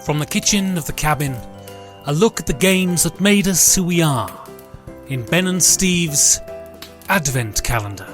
From the kitchen of the cabin, a look at the games that made us who we are in Ben and Steve's Advent Calendar.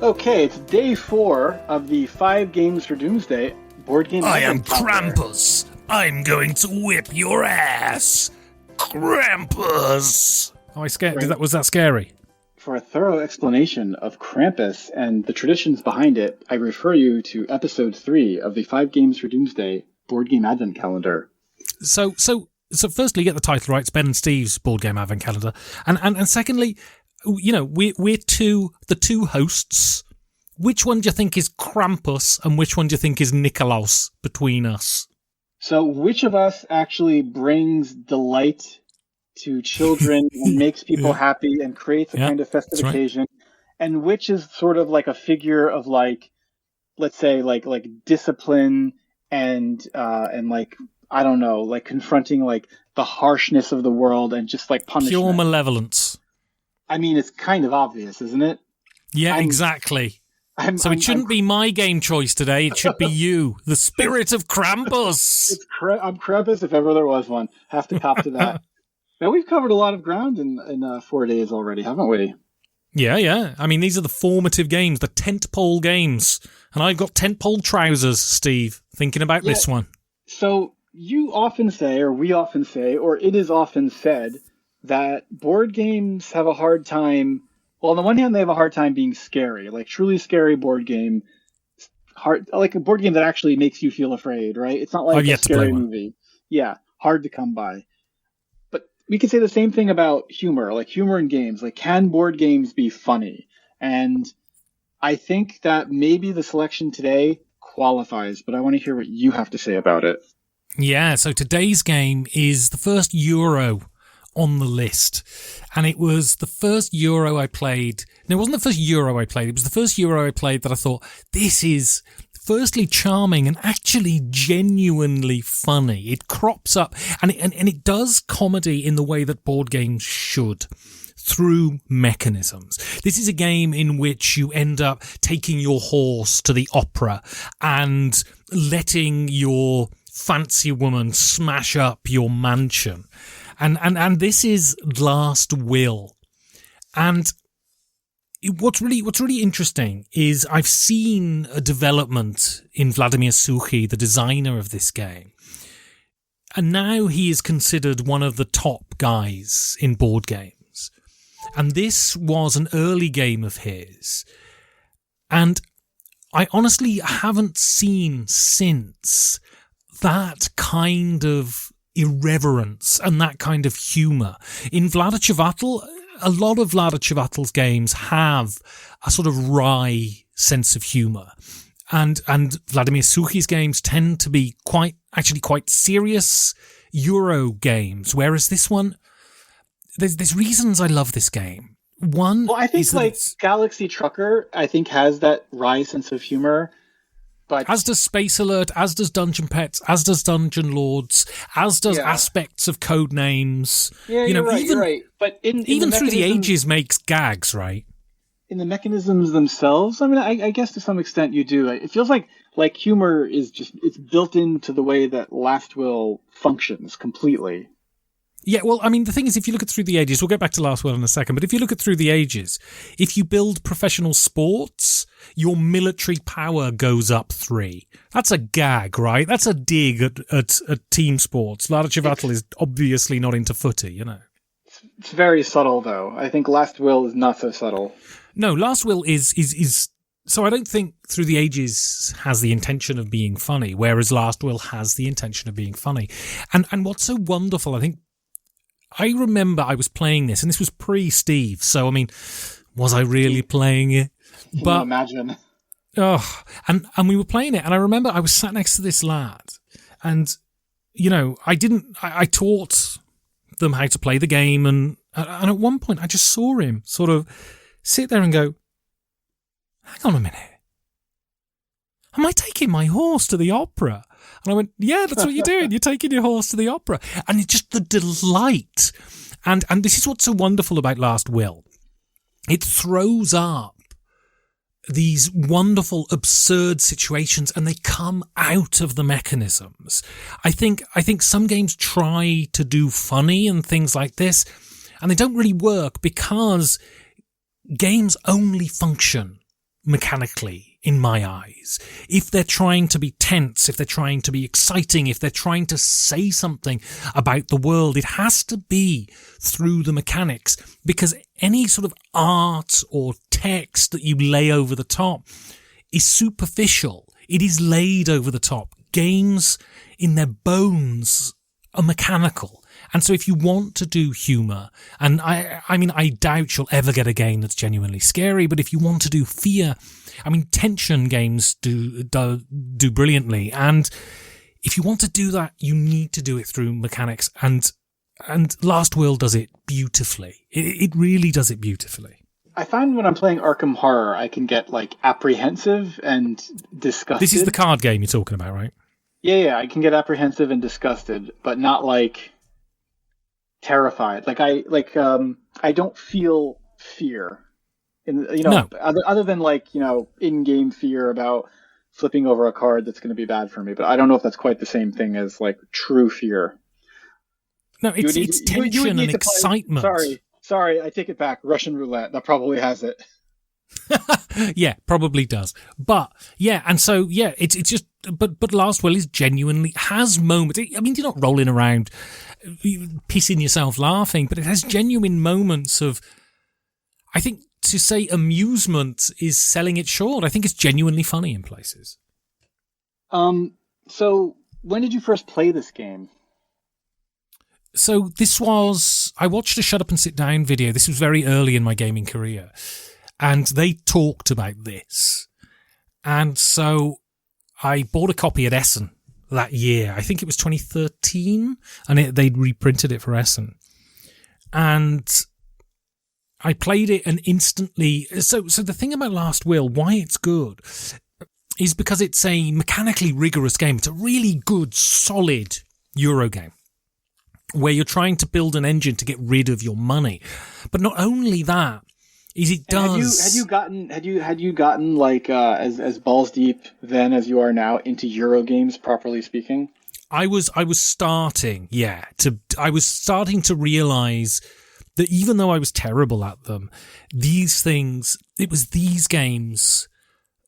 Okay, it's day 4 of the 5 Games for Doomsday board game. I am Krampus. I'm going to whip your ass. Krampus. Oh, I scared. Right. Was that scary? For a thorough explanation of Krampus and the traditions behind it, I refer you to episode 3 of the 5 Games for Doomsday board game advent calendar. So firstly, get the title right. It's Ben and Steve's board game advent calendar, and secondly, we're the two hosts. Which one do you think is Krampus, and which one do you think is Nikolaus between us? So, which of us actually brings delight to children and makes people happy and creates a kind of festive occasion, and which is sort of like a figure of let's say like discipline and I don't know, like confronting like the harshness of the world and just like punishment. Pure malevolence. I mean, it's kind of obvious, isn't it? Yeah, exactly. It shouldn't be my game choice today. It should be you, the spirit of Krampus. I'm Krampus if ever there was one. Have to cop to that. Now, we've covered a lot of ground in 4 days already, haven't we? Yeah. I mean, these are the formative games, the tentpole games. And I've got tentpole trousers, Steve, thinking about this one. So you often say, or we often say, or it is often said, that board games have a hard time. Well, on the one hand, they have a hard time being scary, like truly scary board game, like a board game that actually makes you feel afraid, right? It's not like a scary movie. Yeah, hard to come by. But we can say the same thing about humor, like humor in games. Like, can board games be funny? And I think that maybe the selection today qualifies, but I want to hear what you have to say about it. Yeah, so today's game is the first Euro on the list, and it was the first Euro I played. No, it wasn't the first Euro I played. It was the first Euro I played that I thought, this is firstly charming and actually genuinely funny. It crops up and it does comedy in the way that board games should, through mechanisms. This is a game in which you end up taking your horse to the opera and letting your fancy woman smash up your mansion. And this is Last Will. And what's really interesting is I've seen a development in Vladimir Suchy, the designer of this game. And now he is considered one of the top guys in board games. And this was an early game of his. And I honestly haven't seen since that kind of irreverence and that kind of humour. In Vlaada Chvátil, a lot of Vlaada Chvátil's games have a sort of wry sense of humour. And Vladimir Suchy's games tend to be quite serious Euro games, whereas this one, there's reasons I love this game. One, well, I think like Galaxy Trucker, I think has that wry sense of humour. But as does Space Alert, as does Dungeon Pets, as does Dungeon Lords, as does aspects of Code Names. Yeah, you're right. But even Through the Ages makes gags, right? In the mechanisms themselves, I mean, I guess to some extent you do. It feels like humor is it's built into the way that Last Will functions completely. Yeah, well, I mean, the thing is, if you look at Through the Ages, we'll get back to Last Will in a second, but if you look at Through the Ages, if you build professional sports, your military power goes up 3. That's a gag, right? That's a dig at team sports. Vlaada Chvátil is obviously not into footy, you know. It's very subtle, though. I think Last Will is not so subtle. No, Last Will is so I don't think Through the Ages has the intention of being funny, whereas Last Will has the intention of being funny. And what's so wonderful, I think, I remember I was playing this, and this was pre-Steve, so, I mean, was I really playing it? But imagine. Oh, and we were playing it, and I remember I was sat next to this lad, and, you know, I taught them how to play the game, and at one point I just saw him sort of sit there and go, hang on a minute. Am I taking my horse to the opera? And I went, yeah, that's what you're doing. You're taking your horse to the opera. And it's just the delight. And this is what's so wonderful about Last Will. It throws up these wonderful, absurd situations, and they come out of the mechanisms. I think some games try to do funny and things like this, and they don't really work because games only function mechanically in my eyes. If they're trying to be tense, if they're trying to be exciting, if they're trying to say something about the world, it has to be through the mechanics, because any sort of art or text that you lay over the top is superficial. It is laid over the top. Games in their bones are mechanical. And so if you want to do humour, and I mean, I doubt you'll ever get a game that's genuinely scary, but if you want to do fear, I mean, tension games do brilliantly. And if you want to do that, you need to do it through mechanics. And Last Will does it beautifully. It really does it beautifully. I find when I'm playing Arkham Horror, I can get like apprehensive and disgusted. This is the card game you're talking about, right? Yeah, I can get apprehensive and disgusted, but not like terrified. I don't feel fear, No. other than like, in-game fear about flipping over a card that's going to be bad for me. But I don't know if that's quite the same thing as like true fear. No, it's tension and excitement. Sorry, I take it back. Russian roulette, that probably has it. Yeah, probably does. But yeah, and so yeah, it's just but Last Will is genuinely has moments. I mean, you're not rolling around pissing yourself laughing, but it has genuine moments of, I think to say amusement is selling it short. I think it's genuinely funny in places. So when did you first play this game? So I watched a Shut Up and Sit Down video. This was very early in my gaming career. And they talked about this. And so I bought a copy at Essen that year. I think it was 2013. And they'd reprinted it for Essen. And I played it and instantly... So the thing about Last Will, why it's good, is because it's a mechanically rigorous game. It's a really good, solid Euro game, where you're trying to build an engine to get rid of your money. But not only that, is it does... Had you gotten like as balls deep then as you are now into Euro games, properly speaking? I was starting to realize that even though I was terrible at them, these games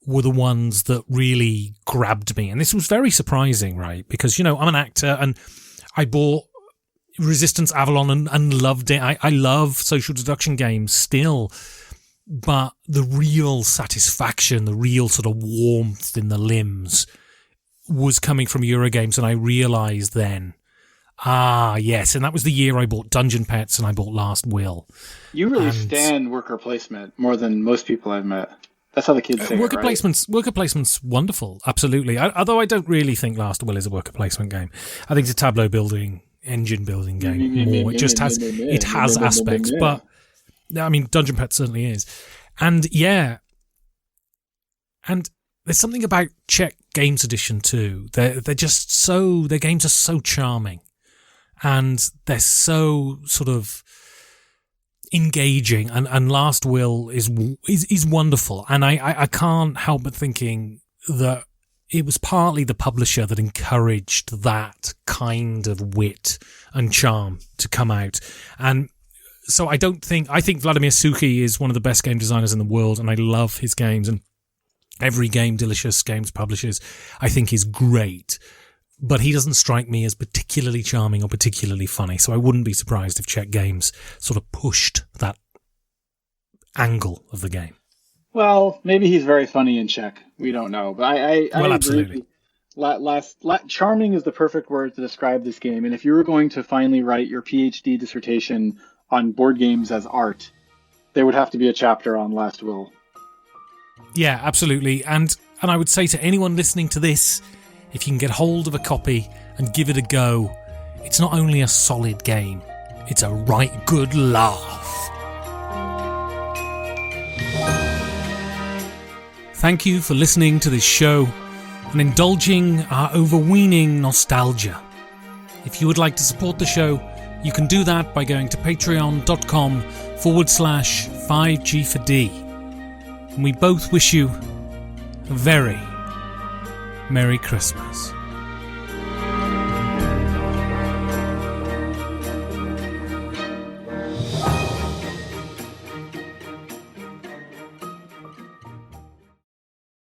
were the ones that really grabbed me. And this was very surprising, right? Because, I'm an actor and I bought Resistance Avalon and loved it. I love social deduction games still, but the real satisfaction, the real sort of warmth in the limbs was coming from Eurogames, and I realised then, yes, and that was the year I bought Dungeon Pets and I bought Last Will. You really stand worker placement more than most people I've met. That's how the kids say worker it, right? Worker placement's wonderful, absolutely. Although I don't really think Last Will is a worker placement game. I think it's a tableau building, engine building game more. It just has aspects, but I mean, Dungeon Pet certainly is. And yeah, and there's something about Czech Games Edition too. Their games are so charming, and they're so sort of engaging. And Last Will is wonderful. And I can't help but thinking that it was partly the publisher that encouraged that kind of wit and charm to come out. And so I think Vladimir Suchy is one of the best game designers in the world, and I love his games, and every game Delicious Games publishes I think is great, but he doesn't strike me as particularly charming or particularly funny, so I wouldn't be surprised if Czech Games sort of pushed that angle of the game. Well, maybe he's very funny in Czech. We don't know, but I absolutely. Charming is the perfect word to describe this game, and if you were going to finally write your PhD dissertation on board games as art, there would have to be a chapter on Last Will. Yeah, absolutely. And I would say to anyone listening to this, if you can get hold of a copy and give it a go, it's not only a solid game, it's a right good laugh. Thank you for listening to this show and indulging our overweening nostalgia. If you would like to support the show, you can do that by going to patreon.com/5G4D. And we both wish you a very Merry Christmas.